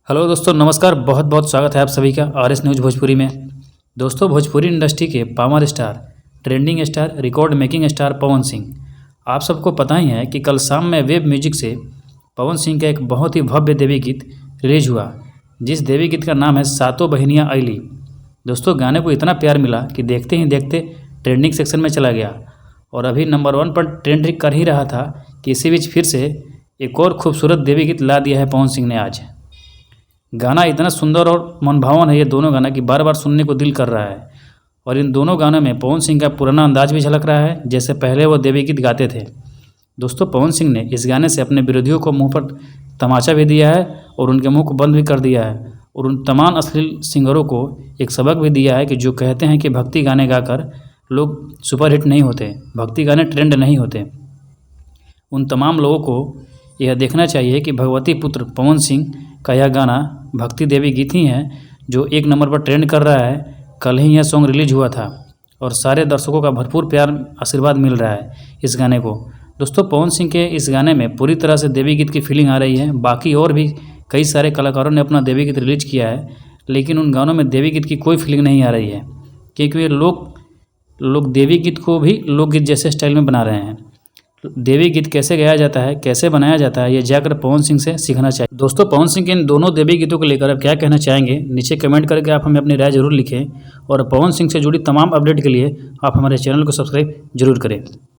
Hello दोस्तों, नमस्कार। बहुत बहुत स्वागत है आप सभी का आरएस न्यूज़ भोजपुरी में। दोस्तों, भोजपुरी इंडस्ट्री के power star, trending star, record making star Pawan Singh, आप सबको पता ही है कि कल शाम में वेब म्यूजिक से पवन सिंह का एक बहुत ही भव्य देवी गीत रिलीज हुआ, जिस देवी गीत का नाम है सातों बहिनियाँ आइली। दोस्तों, गाने को इतना प्यार मिला कि देखते ही देखते ट्रेंडिंग सेक्शन में चला गया और अभी नंबर 1 पर ट्रेंड कर ही रहा था कि इसी बीच फिर से एक और खूबसूरत देवी गीत ला दिया है पवन सिंह ने आज। गाना इतना सुंदर और मनभावन है ये दोनों गाना कि बार बार सुनने को दिल कर रहा है। और इन दोनों गानों में पवन सिंह का पुराना अंदाज भी झलक रहा है, जैसे पहले वो देवी गीत गाते थे। दोस्तों, पवन सिंह ने इस गाने से अपने विरोधियों को मुंह पर तमाचा भी दिया है और उनके मुंह को बंद भी कर दिया है और उन तमाम अश्लील सिंगरों को एक सबक भी दिया है कि जो कहते हैं कि भक्ति गाने गाकर लोग सुपरहिट नहीं होते, भक्ति गाने ट्रेंड नहीं होते। उन तमाम लोगों को यह देखना चाहिए कि भगवती पुत्र पवन सिंह का यह गाना भक्ति देवी गीत ही है जो 1 नंबर पर ट्रेंड कर रहा है। कल ही यह सॉन्ग रिलीज हुआ था और सारे दर्शकों का भरपूर प्यार आशीर्वाद मिल रहा है इस गाने को। दोस्तों, पवन सिंह के इस गाने में पूरी तरह से देवी गीत की फीलिंग आ रही है। बाकी और भी कई सारे कलाकारों ने अपना देवी गीत रिलीज किया है, लेकिन उन गानों में देवी गीत की कोई फीलिंग नहीं आ रही है, क्योंकि वे लोग देवी गीत को भी लोकगीत जैसे स्टाइल में बना रहे हैं। देवी गीत कैसे गाया जाता है, कैसे बनाया जाता है, ये जाकर पवन सिंह से सीखना चाहिए। दोस्तों, पवन सिंह के इन दोनों देवी गीतों को लेकर आप क्या कहना चाहेंगे, नीचे कमेंट करके आप हमें अपनी राय जरूर लिखें और पवन सिंह से जुड़ी तमाम अपडेट के लिए आप हमारे चैनल को सब्सक्राइब जरूर करें।